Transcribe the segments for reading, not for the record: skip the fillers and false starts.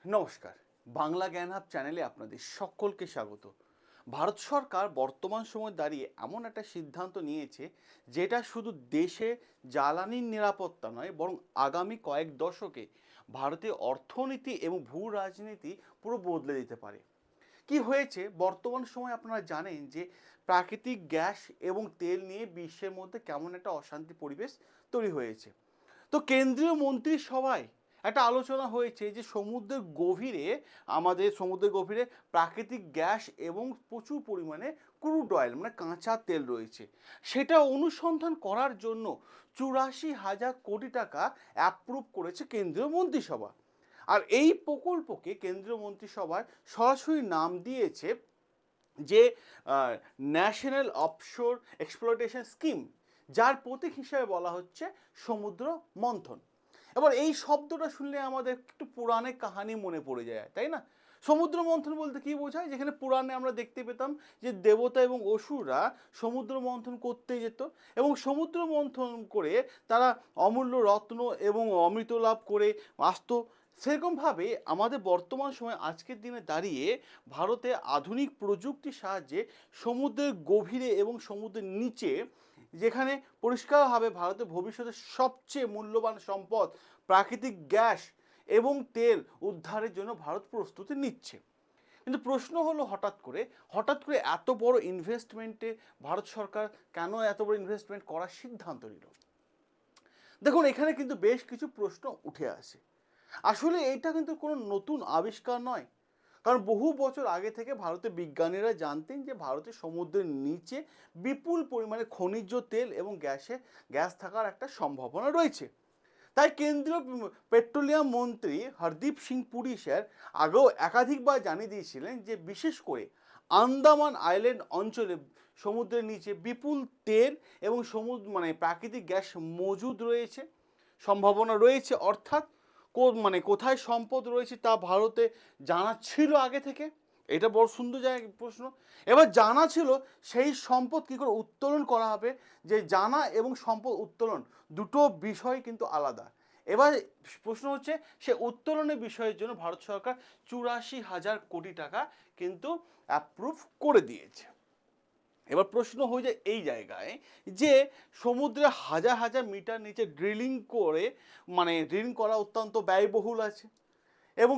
নমস্কার, বাংলা জ্ঞান হাব চ্যানেলে আপনাদের সকলকে স্বাগত। ভারত সরকার বর্তমান সময়ে দাঁড়িয়ে এমন একটা সিদ্ধান্ত নিয়েছে যেটা শুধু দেশে জ্বালানির নিরাপত্তা নয়, বরং আগামী কয়েক দশকে ভারতীয় অর্থনীতি এবং ভূ রাজনীতি পুরো বদলে দিতে পারে। কি হয়েছে বর্তমান সময়ে আপনারা জানেন যে প্রাকৃতিক গ্যাস এবং তেল নিয়ে বিশ্বের মধ্যে কেমন একটা অশান্তি পরিবেশ তৈরি হয়েছে। তো কেন্দ্রীয় মন্ত্রিসভায় একটা আলোচনা হয়েছে যে সমুদ্রের গভীরে প্রাকৃতিক গ্যাস এবং প্রচুর পরিমাণে ক্রুড অয়েল মানে কাঁচা তেল রয়েছে, সেটা অনুসন্ধান করার জন্য 84,000 কোটি টাকা অ্যাপ্রুভ করেছে কেন্দ্রীয় মন্ত্রিসভা। আর এই প্রকল্পকে কেন্দ্রীয় মন্ত্রিসভায় সরাসরি নাম দিয়েছে যে ন্যাশনাল অফশোর এক্সপ্লয়টেশন স্কিম, যার প্রতীক হিসাবে বলা হচ্ছে সমুদ্র মন্থন। এবার এই শব্দটা শুনলে আমাদের একটু পুরাণের কাহিনী মনে পড়ে যায়, তাই না? সমুদ্র মন্থন বলতে কি বোঝায়? যেখানে পুরাণে আমরা দেখতে পেতাম যে দেবতা এবং অসুররা সমুদ্র মন্থন করতে যেত এবং সমুদ্র মন্থন করে তারা অমূল্য রত্ন এবং অমৃত লাভ করে আসতো। সেরকমভাবে আমাদের বর্তমান সময় আজকের দিনে দাঁড়িয়ে ভারতে আধুনিক প্রযুক্তির সাহায্যে সমুদ্রের গভীরে এবং সমুদ্রের নিচে, যেখানে পরিষ্কারভাবে ভারতের ভবিষ্যতের সবচেয়ে মূল্যবান সম্পদ প্রাকৃতিক গ্যাস এবং তেল উদ্ধারের জন্য ভারত প্রস্তুতি নিচ্ছে। কিন্তু প্রশ্ন হলো, হঠাৎ করে এত বড় ইনভেস্টমেন্টে ভারত সরকার কেন এত বড় ইনভেস্টমেন্ট করার সিদ্ধান্ত নিল? দেখুন, এখানে কিন্তু বেশ কিছু প্রশ্ন উঠে আসে। আসলে এটা কিন্তু কোনো নতুন আবিষ্কার নয়, কারণ বহু বছর আগে থেকে ভারতের বিজ্ঞানীরা জানতেন যে ভারতের সমুদ্রের নিচে বিপুল পরিমাণে খনিজ তেল এবং গ্যাস থাকার একটা সম্ভাবনা রয়েছে। তাই কেন্দ্রীয় পেট্রোলিয়াম মন্ত্রী হরদীপ সিং পুরী স্যার আগেও একাধিকবার জানিয়ে দিয়েছিলেন যে বিশেষ করে আন্দামান আইল্যান্ড অঞ্চলে সমুদ্রের নিচে বিপুল তেল এবং প্রাকৃতিক গ্যাস মজুদ রয়েছে, সম্ভাবনা রয়েছে। অর্থাৎ কোথায় সম্পদ রয়েছে তা ভারতে জানা ছিল আগে থেকে। এটা বড় সুন্দর জায়গা প্রশ্ন। এবার জানা ছিল, সেই সম্পদ কী করে উত্তোলন করা হবে, যে জানা এবং সম্পদ উত্তোলন দুটো বিষয় কিন্তু আলাদা। এবার প্রশ্ন হচ্ছে, সে উত্তোলনের বিষয়ের জন্য ভারত সরকার 84,000 কোটি টাকা কিন্তু অ্যাপ্রুভ করে দিয়েছে। এবার প্রশ্ন হয়ে যায় এই জায়গায় যে সমুদ্রে হাজার হাজার মিটার নিচে ড্রিলিং করা অত্যন্ত ব্যয়বহুল আছে এবং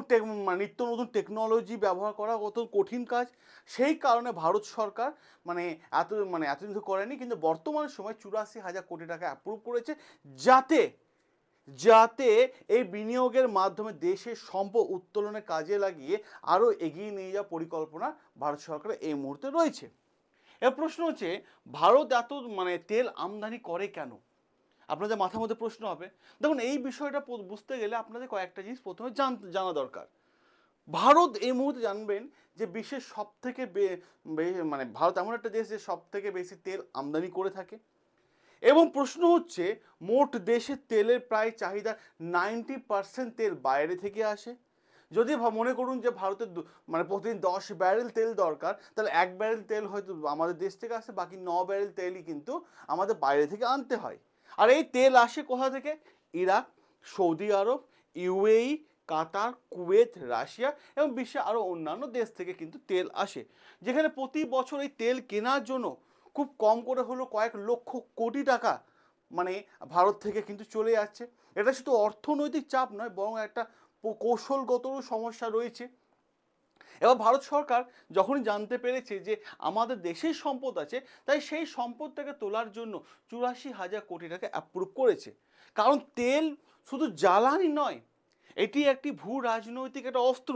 নিত্য নতুন টেকনোলজি ব্যবহার করা অত কঠিন কাজ। সেই কারণে ভারত সরকার এতদিন তো করেনি, কিন্তু বর্তমান সময় 84,000 কোটি টাকা অ্যাপ্রুভ করেছে, যাতে যাতে এই বিনিয়োগের মাধ্যমে দেশের সম্পদ উত্তোলনের কাজে লাগিয়ে আরও এগিয়ে নিয়ে যাওয়ার পরিকল্পনা ভারত সরকারের এই মুহূর্তে রয়েছে। এর প্রশ্ন হচ্ছে, ভারত এত তেল আমদানি করে কেন? আপনাদের মাথার মধ্যে প্রশ্ন হবে। দেখুন, এই বিষয়টা বুঝতে গেলে আপনাদের কয়েকটা জিনিস প্রথমে জানা দরকার। ভারত এই মুহূর্তে জানবেন যে বিশ্বের সব থেকে ভারত এমন একটা দেশ যে সব থেকে বেশি তেল আমদানি করে থাকে। এবং প্রশ্ন হচ্ছে, মোট দেশের তেলের প্রায় চাহিদা 90% তেল বাইরে থেকে আসে। যদি মনে করুন যে ভারতের প্রতিদিন 10 ব্যারেল তেল দরকার, তাহলে 1 ব্যারেল তেল হয়তো আমাদের দেশ থেকে আসে, বাকি 9 ব্যারেল তেলই কিন্তু আমাদের বাইরে থেকে আনতে হয়। আর এই তেল আসে কোথা থেকে? ইরাক, সৌদি আরব, ইউএই, কাতার, কুয়েত, রাশিয়া এবং বিশ্বের আরও অন্যান্য দেশ থেকে কিন্তু তেল আসে, যেখানে প্রতি বছর এই তেল কেনার জন্য খুব কম করে হলো কয়েক লক্ষ কোটি টাকা ভারত থেকে কিন্তু চলে যাচ্ছে। এটা শুধু অর্থনৈতিক চাপ নয়, বরং একটা কৌশলগত সমস্যা রয়েছে। এবার ভারত সরকার যখনই জানতে পেরেছে যে আমাদের দেশের সম্পদ আছে, তাই সেই সম্পদটাকে তোলার জন্য 84,000 কোটি টাকা অ্যাপ্রুভ করেছে। কারণ তেল শুধু জ্বালানি নয়, এটি একটি ভূ রাজনৈতিক একটা অস্ত্র।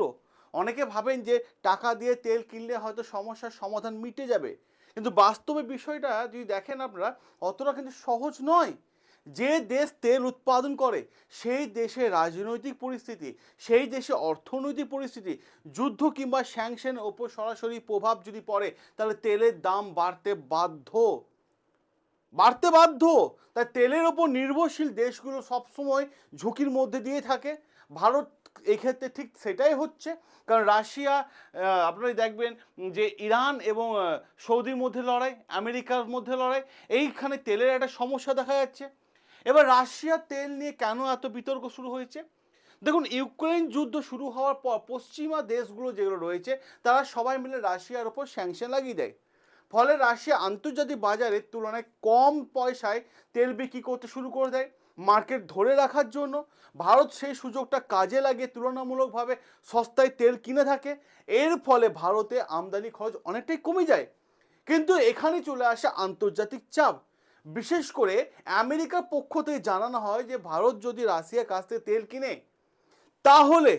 অনেকে ভাবেন যে টাকা দিয়ে তেল কিনলে হয়তো সমস্যার সমাধান মিটে যাবে, কিন্তু বাস্তবে বিষয়টা যদি দেখেন আপনারা, অতটা কিন্তু সহজ নয়। যে দেশ তেল উৎপাদন করে সেই দেশের রাজনৈতিক পরিস্থিতি, সেই দেশে অর্থনৈতিক পরিস্থিতি, যুদ্ধ কিংবা স্যাংশনের ওপর সরাসরি প্রভাব যদি পড়ে, তাহলে তেলের দাম বাড়তে বাধ্য। তাই তেলের ওপর নির্ভরশীল দেশগুলো সবসময় ঝুঁকির মধ্যে দিয়ে থাকে। ভারত এক্ষেত্রে ঠিক সেটাই হচ্ছে। কারণ রাশিয়া, আপনারা দেখবেন যে ইরান এবং সৌদির মধ্যে লড়াই, আমেরিকার মধ্যে লড়াই, এইখানে তেলের একটা সমস্যা দেখা যাচ্ছে। এবার রাশিয়ার তেল নিয়ে কেন এত বিতর্ক শুরু হয়েছে? দেখুন, ইউক্রেন যুদ্ধ শুরু হওয়ার পর পশ্চিমা দেশগুলো যেগুলো রয়েছে তারা সবাই মিলে রাশিয়ার ওপর স্যাংশন লাগিয়ে দেয়। ফলে রাশিয়া আন্তর্জাতিক বাজারের তুলনায় কম পয়সায় তেল বিক্রি করতে শুরু করে দেয় মার্কেট ধরে রাখার জন্য। ভারত সেই সুযোগটা কাজে লাগিয়ে তুলনামূলকভাবে সস্তায় তেল কিনে থাকে। এর ফলে ভারতে আমদানি খরচ অনেকটাই কমে যায়। কিন্তু এখানে চলে আসে আন্তর্জাতিক চাপ। বিশেষ করে আমেরিকার পক্ষ থেকে জানানো হয় যে ভারত যদি রাশিয়ার কাছ থেকে তেল কিনে তাহলে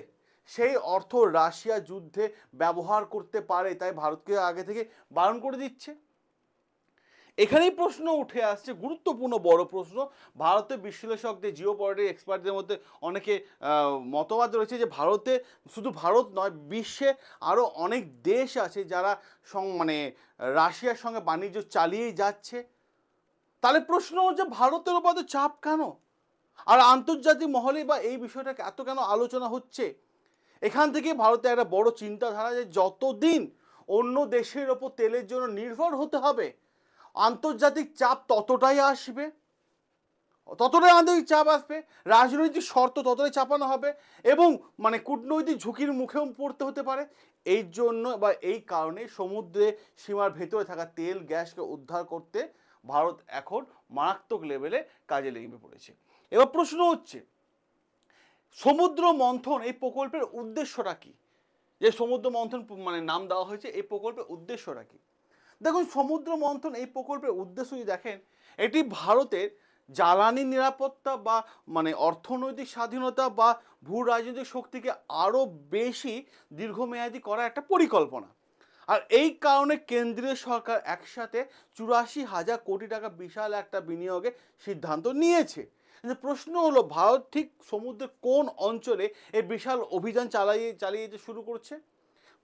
সেই অর্থ রাশিয়া যুদ্ধে ব্যবহার করতে পারে, তাই ভারতকে আগে থেকে বারণ করে দিচ্ছে। এখানেই প্রশ্ন উঠে আসছে, গুরুত্বপূর্ণ বড় প্রশ্ন। ভারতের বিশ্লেষকদের, জিও পলিটিক্স এক্সপার্টদের মধ্যে অনেকে মতবাদ রয়েছে যে ভারতে, শুধু ভারত নয়, বিশ্বে আরও অনেক দেশ আছে যারা মানে রাশিয়ার সঙ্গে বাণিজ্য চালিয়েই যাচ্ছে। তাহলে প্রশ্ন হচ্ছে ভারতের উপর তো চাপ কেন, আর আন্তর্জাতিক মহলে বা এই বিষয়টা এত কেন আলোচনা হচ্ছে? এখান থেকে ভারতে একটা বড় চিন্তাধারা যে যতদিন অন্য দেশের ওপর তেলের জন্য নির্ভর হতে হবে, আন্তর্জাতিক চাপ ততটাই আসবে, ততটাই আন্তর্জাতিক চাপ আসবে, রাজনৈতিক শর্ত ততটাই চাপানো হবে এবং মানে কূটনৈতিক ঝুঁকির মুখেও পড়তে হতে পারে। এই জন্য বা এই কারণে সমুদ্রে সীমার ভেতরে থাকা তেল গ্যাসকে উদ্ধার করতে ভারত এখন মারাত্মক লেভেলে কাজে লেগে পড়েছে। এবার প্রশ্ন হচ্ছে, সমুদ্র মন্থন এই প্রকল্পের উদ্দেশ্যটা কি? যে সমুদ্র মন্থন মানে নাম দেওয়া হয়েছে, এই প্রকল্পের উদ্দেশ্যটা কি? দেখুন, সমুদ্র মন্থন এই প্রকল্পের উদ্দেশ্য যদি দেখেন, এটি ভারতের জ্বালানি নিরাপত্তা বা মানে অর্থনৈতিক স্বাধীনতা বা ভূ রাজনৈতিক শক্তিকে আরও বেশি দীর্ঘমেয়াদী করার একটা পরিকল্পনা। আর এই কারণে কেন্দ্রীয় সরকার একসাথে 84,000 কোটি টাকা বিশাল একটা বিনিয়োগের সিদ্ধান্ত নিয়েছে। কিন্তু প্রশ্ন হলো, ভারত ঠিক সমুদ্রের কোন অঞ্চলে এই বিশাল অভিযান চালিয়ে যেতে শুরু করছে?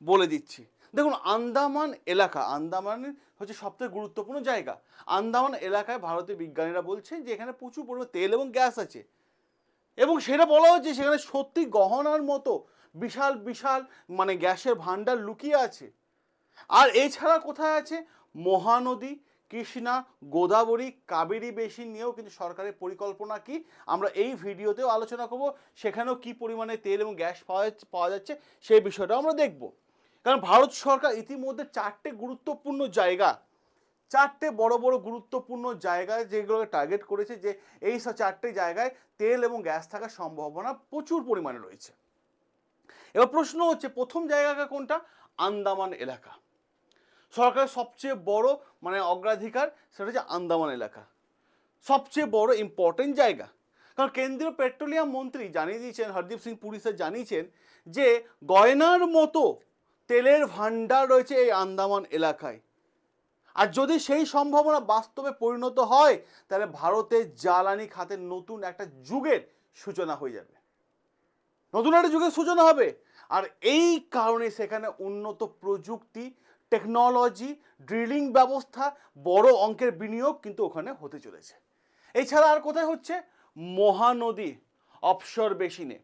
বলে দিচ্ছি। দেখুন, আন্দামান এলাকা, আন্দামান হচ্ছে সবথেকে গুরুত্বপূর্ণ জায়গা। আন্দামান এলাকায় ভারতের বিজ্ঞানীরা বলছেন যে এখানে প্রচুর পরিমাণে তেল এবং গ্যাস আছে, এবং সেটা বলা হচ্ছে সেখানে সত্যি গহনার মতো বিশাল বিশাল মানে গ্যাসের ভান্ডার লুকিয়ে আছে। আর এছাড়া কোথায় আছে? মহানদী, কৃষ্ণা, গোদাবরী, কাবেরী বেসিন নিয়েও কিন্তু সরকারের পরিকল্পনা কি আমরা এই ভিডিওতেও আলোচনা করব। সেখানেও কি পরিমাণে তেল এবং গ্যাস পাওয়া যাচ্ছে সেই বিষয়টাও আমরা দেখব। কারণ ভারত সরকার ইতিমধ্যে চারটে বড় বড় গুরুত্বপূর্ণ জায়গায় যেগুলোকে টার্গেট করেছে, যে এই চারটে জায়গায় তেল এবং গ্যাস থাকার সম্ভাবনা প্রচুর পরিমাণে রয়েছে। এবার প্রশ্ন হচ্ছে, প্রথম জায়গাটা কোনটা? আন্দামান এলাকা। সরকারের সবচেয়ে বড় মানে অগ্রাধিকার সেটা হচ্ছে আন্দামান এলাকা, সবচেয়ে বড় ইম্পর্টেন্ট জায়গা। কারণ কেন্দ্রীয় পেট্রোলিয়াম মন্ত্রী জানিয়ে দিয়েছেন, হরদীপ সিং পুরী স্যার জানিয়েছেন যে গয়নার মতো তেলের ভান্ডার রয়েছে এই আন্দামান এলাকায়। আর যদি সেই সম্ভাবনা বাস্তবে পরিণত হয়, তাহলে ভারতের জ্বালানি খাতের নতুন একটা যুগের সূচনা হয়ে যাবে, নতুন একটা যুগের সূচনা হবে। আর এই কারণে সেখানে উন্নত প্রযুক্তি, টেকনোলজি, ড্রিলিং ব্যবস্থা, বড় অঙ্কের বিনিয়োগ কিন্তু ওখানে হতে চলেছে। এছাড়া আর কোথায় হচ্ছে? মহানদী অফশোর বেসিনে।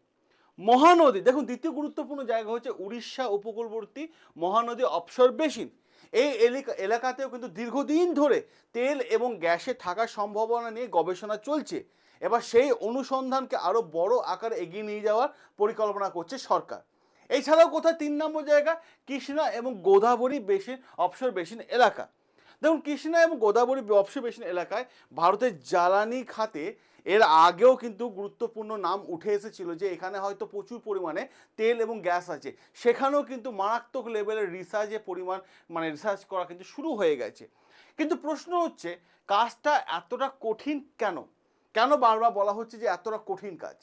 মহানদী, দেখুন, দ্বিতীয় গুরুত্বপূর্ণ জায়গা হচ্ছে উড়িষ্যা উপকূলবর্তী মহানদী অফশোর বেসিন। এই এলাকাতেও কিন্তু দীর্ঘদিন ধরে তেল এবং গ্যাসে থাকার সম্ভাবনা নিয়ে গবেষণা চলছে। এবার সেই অনুসন্ধানকে আরও বড় আকারে এগিয়ে নিয়ে যাওয়ার পরিকল্পনা করছে সরকার। এছাড়াও কোথায়? 3 নম্বর জায়গা কৃষ্ণা এবং গোদাবরী বেসিন অফশোর বেসিন এলাকা। দেখুন, কৃষ্ণা এবং গোদাবরী অফশোর বেসিন এলাকায় ভারতের জ্বালানি খাতে এর আগেও কিন্তু গুরুত্বপূর্ণ নাম উঠে এসেছিল যে এখানে হয়তো প্রচুর পরিমাণে তেল এবং গ্যাস আছে। সেখানেও কিন্তু মারাত্মক লেভেলের রিসার্চ করা কিন্তু শুরু হয়ে গেছে। কিন্তু প্রশ্ন হচ্ছে, কাজটা এতটা কঠিন কেন? কেন বারবার বলা হচ্ছে যে এতটা কঠিন কাজ?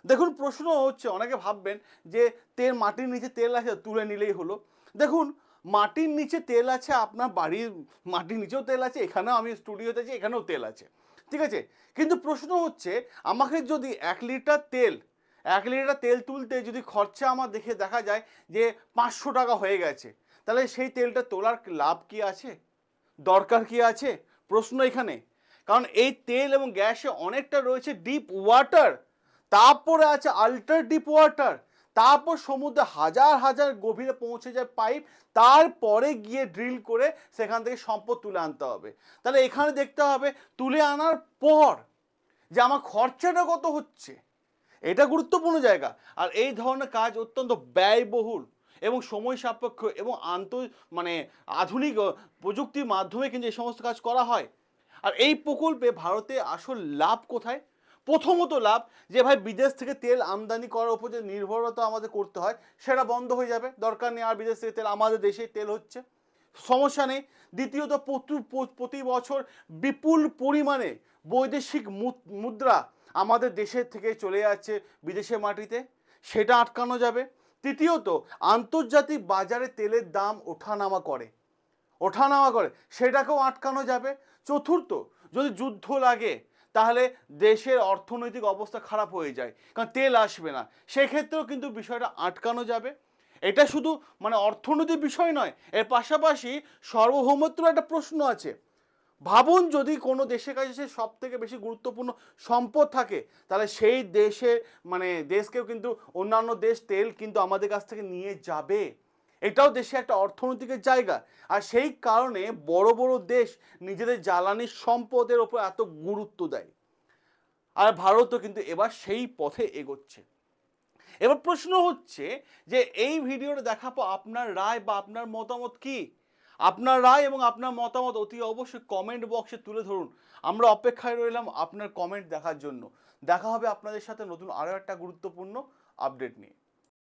দেখুন, প্রশ্ন হচ্ছে, অনেকে ভাববেন যে মাটির নিচে তেল আছে, তুলে নিলেই হলো। দেখুন, মাটির নিচে তেল আছে, আপনার বাড়ির মাটির নিচেও তেল আছে, এখানেও আমি স্টুডিওতে আছি, এখানেও তেল আছে, ঠিক আছে। কিন্তু প্রশ্ন হচ্ছে, আমাকে যদি 1 লিটার তেল তুলতে যদি খরচা আমার দেখা যায় যে 500 টাকা হয়ে গেছে, তাহলে সেই তেলটা তোলার লাভ কি আছে, দরকার কি আছে? প্রশ্ন এখানে। কারণ এই তেল এবং গ্যাসে অনেকটা রয়েছে ডিপ ওয়াটার, তারপরে আছে আল্ট্রা ডিপ ওয়াটার, তারপর সমুদ্রে হাজার হাজার গভীরে পৌঁছে যায় পাইপ, তারপরে গিয়ে ড্রিল করে সেখান থেকে সম্পদ তুলে আনতে হবে। তাহলে এখানে দেখতে হবে তুলে আনার পর যে আমার খরচাটা কত হচ্ছে, এটা গুরুত্বপূর্ণ জায়গা। আর এই ধরনের কাজ অত্যন্ত ব্যয়বহুল এবং সময় সাপেক্ষ এবং মানে আধুনিক প্রযুক্তির মাধ্যমে কিন্তু এই সমস্ত কাজ করা হয়। আর এই প্রকল্পে ভারতে আসল লাভ কোথায়? প্রথমত লাভ যে ভাই বিদেশ থেকে তেল আমদানি করার উপর যে নির্ভরতা আমাদের করতে হয় সেটা বন্ধ হয়ে যাবে, দরকার নেই আর বিদেশ থেকে তেল, আমাদের দেশেই তেল হচ্ছে, সমস্যা নেই। দ্বিতীয়ত প্রতি বছর বিপুল পরিমাণে বৈদেশিক মুদ্রা আমাদের দেশের থেকে চলে যাচ্ছে বিদেশের মাটিতে, সেটা আটকানো যাবে। তৃতীয়ত আন্তর্জাতিক বাজারে তেলের দাম ওঠানামা করে সেটাকেও আটকানো যাবে। চতুর্থ, যদি যুদ্ধ লাগে তাহলে দেশের অর্থনৈতিক অবস্থা খারাপ হয়ে যায়, কারণ তেল আসবে না, সেক্ষেত্রেও কিন্তু বিষয়টা আটকানো যাবে। এটা শুধু মানে অর্থনৈতিক বিষয় নয়, এর পাশাপাশি সার্বভৌমত্বের একটা প্রশ্ন আছে। ভাবুন যদি কোনো দেশের কাছে সব থেকে বেশি গুরুত্বপূর্ণ সম্পদ থাকে, তাহলে সেই দেশে মানে দেশকেও কিন্তু অন্যান্য দেশ তেল কিন্তু আমাদের কাছ থেকে নিয়ে যাবে। এটাও দেশে একটা অর্থনৈতিকের জায়গা। আর সেই কারণে বড় বড় দেশ নিজেদের জ্বালানি সম্পদের ওপর এত গুরুত্ব দেয়। আর ভারতও কিন্তু এবার সেই পথে এগোচ্ছে। এবার প্রশ্ন হচ্ছে যে এই ভিডিওটা দেখার পর আপনার রায় বা আপনার মতামত কি? আপনার রায় এবং আপনার মতামত অতি অবশ্যই কমেন্ট বক্সে তুলে ধরুন। আমরা অপেক্ষায় রইলাম আপনার কমেন্ট দেখার জন্য। দেখা হবে আপনাদের সাথে নতুন আরও একটা গুরুত্বপূর্ণ আপডেট নিয়ে।